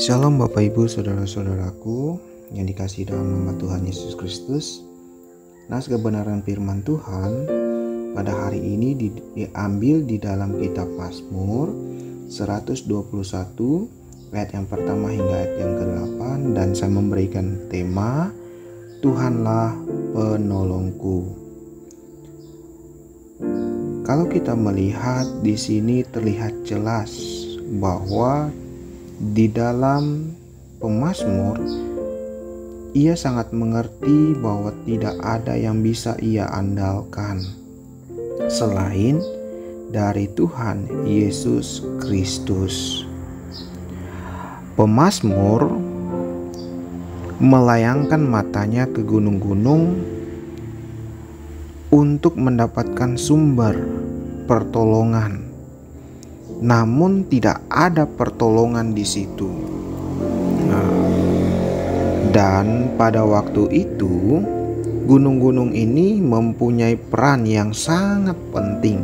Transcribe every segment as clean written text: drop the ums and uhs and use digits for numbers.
Shalom Bapak Ibu Saudara-saudaraku yang dikasihi dalam nama Tuhan Yesus Kristus. Nas kebenaran firman Tuhan pada hari ini diambil di dalam kitab Mazmur 121 ayat yang pertama hingga ayat yang ke-8, dan saya memberikan tema Tuhanlah penolongku. Kalau kita melihat di sini terlihat jelas bahwa di dalam pemazmur ia sangat mengerti bahwa tidak ada yang bisa ia andalkan selain dari Tuhan Yesus Kristus. Pemazmur melayangkan matanya ke gunung-gunung untuk mendapatkan sumber pertolongan, namun tidak ada pertolongan di situ. Dan pada waktu itu gunung-gunung ini mempunyai peran yang sangat penting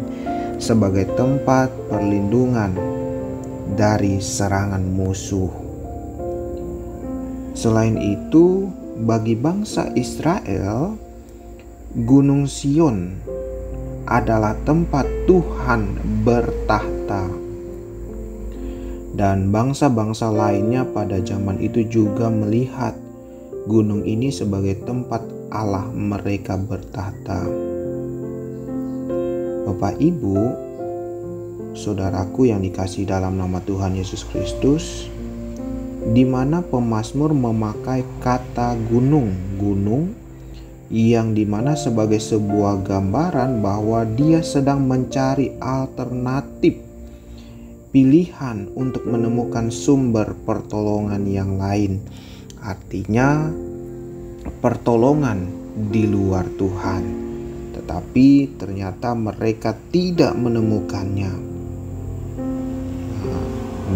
sebagai tempat perlindungan dari serangan musuh. Selain itu, bagi bangsa Israel, Gunung Sion adalah tempat Tuhan bertahta. Dan bangsa-bangsa lainnya pada zaman itu juga melihat gunung ini sebagai tempat Allah mereka bertahta. Bapak Ibu, saudaraku yang dikasihi dalam nama Tuhan Yesus Kristus, di mana pemazmur memakai kata gunung yang dimana sebagai sebuah gambaran bahwa dia sedang mencari alternatif pilihan untuk menemukan sumber pertolongan yang lain. Artinya pertolongan di luar Tuhan, tetapi ternyata mereka tidak menemukannya,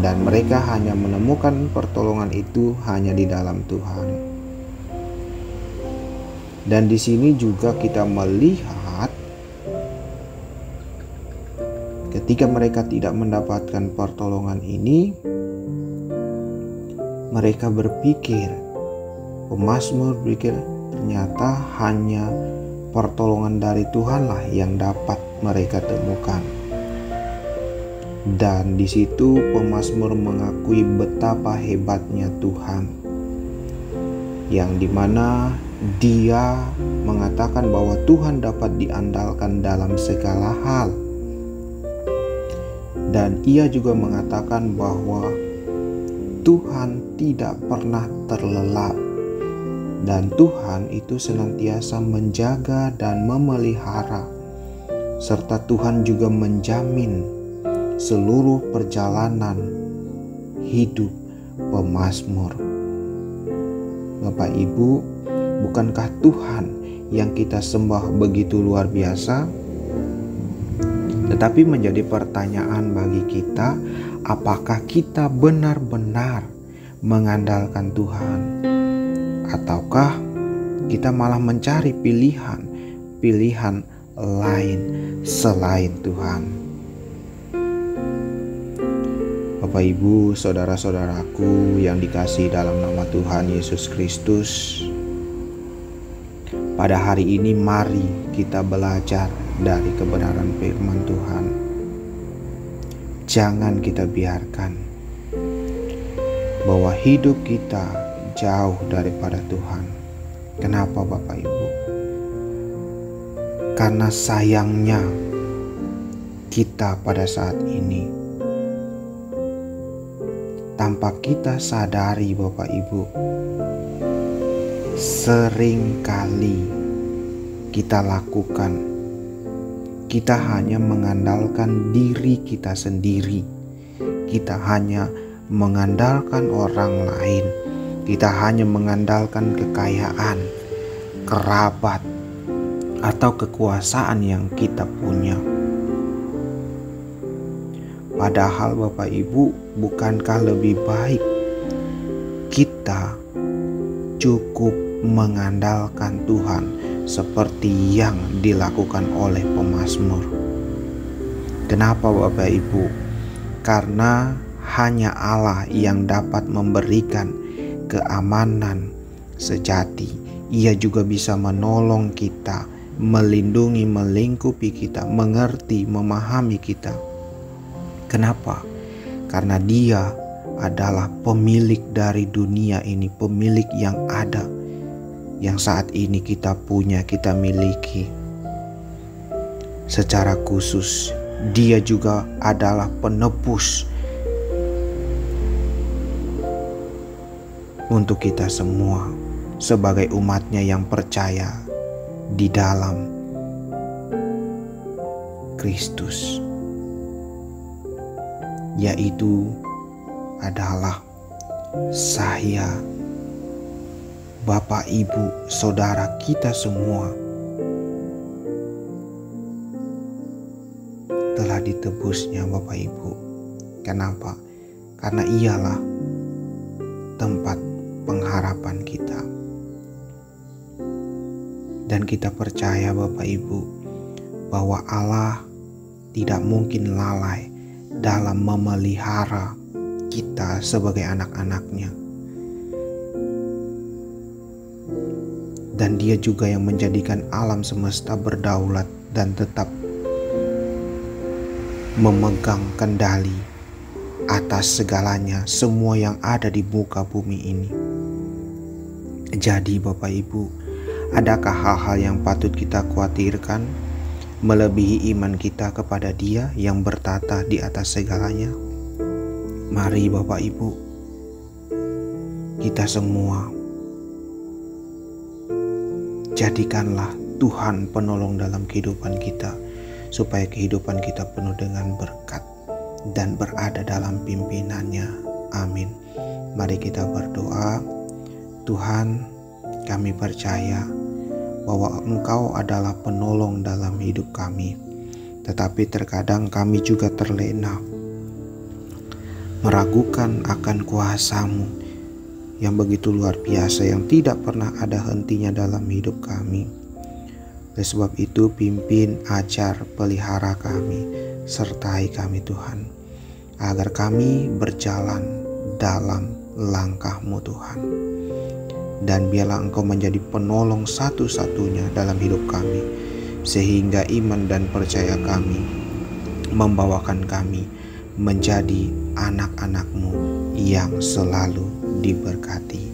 dan mereka hanya menemukan pertolongan itu hanya di dalam Tuhan. Dan di sini juga kita melihat ketika mereka tidak mendapatkan pertolongan ini, mereka berpikir, pemazmur berpikir, ternyata hanya pertolongan dari Tuhanlah yang dapat mereka temukan. Dan di situ pemazmur mengakui betapa hebatnya Tuhan, yang dimana dia mengatakan bahwa Tuhan dapat diandalkan dalam segala hal. Dan ia juga mengatakan bahwa Tuhan tidak pernah terlelap, dan Tuhan itu senantiasa menjaga dan memelihara, serta Tuhan juga menjamin seluruh perjalanan hidup pemazmur. Bapak Ibu, bukankah Tuhan yang kita sembah begitu luar biasa? Tetapi menjadi pertanyaan bagi kita, apakah kita benar-benar mengandalkan Tuhan? Ataukah kita malah mencari pilihan lain selain Tuhan? Bapak Ibu, saudara-saudaraku yang dikasihi dalam nama Tuhan Yesus Kristus, pada hari ini mari kita belajar dari kebenaran firman Tuhan. Jangan kita biarkan bahwa hidup kita jauh daripada Tuhan. Kenapa Bapak Ibu? Karena sayangnya kita pada saat ini, tanpa kita sadari Bapak Ibu, seringkali kita lakukan, kita hanya mengandalkan diri kita sendiri. Kita hanya mengandalkan orang lain. Kita hanya mengandalkan kekayaan, kerabat, atau kekuasaan yang kita punya. Padahal Bapak Ibu, bukankah lebih baik kita cukup mengandalkan Tuhan seperti yang dilakukan oleh pemazmur? Kenapa Bapak Ibu? Karena hanya Allah yang dapat memberikan keamanan sejati. Ia juga bisa menolong kita, melindungi, melingkupi kita, mengerti, memahami kita. Kenapa? Karena Dia adalah pemilik dari dunia ini, pemilik yang ada, yang saat ini kita punya, kita miliki. Secara khusus, Dia juga adalah penebus untuk kita semua sebagai umatnya yang percaya di dalam Kristus, yaitu adalah saya, Bapak, Ibu, Saudara kita semua telah ditebusnya Bapak Ibu. Kenapa? Karena Ialah tempat pengharapan kita. Dan kita percaya Bapak Ibu bahwa Allah tidak mungkin lalai dalam memelihara kita sebagai anak-anaknya. Dan Dia juga yang menjadikan alam semesta berdaulat dan tetap memegang kendali atas segalanya, semua yang ada di muka bumi ini. Jadi Bapak Ibu, adakah hal-hal yang patut kita khawatirkan melebihi iman kita kepada Dia yang bertata di atas segalanya? Mari Bapak Ibu, kita semua jadikanlah Tuhan penolong dalam kehidupan kita, supaya kehidupan kita penuh dengan berkat dan berada dalam pimpinannya. Amin. Mari kita berdoa. Tuhan, kami percaya bahwa Engkau adalah penolong dalam hidup kami, tetapi terkadang kami juga terlena, meragukan akan kuasa-Mu yang begitu luar biasa, yang tidak pernah ada hentinya dalam hidup kami. Oleh sebab itu, pimpin, ajar, pelihara kami, sertai kami Tuhan, agar kami berjalan dalam langkah-Mu Tuhan. Dan biarlah Engkau menjadi penolong satu-satunya dalam hidup kami, sehingga iman dan percaya kami membawakan kami menjadi anak-anak-Mu yang selalu diberkati.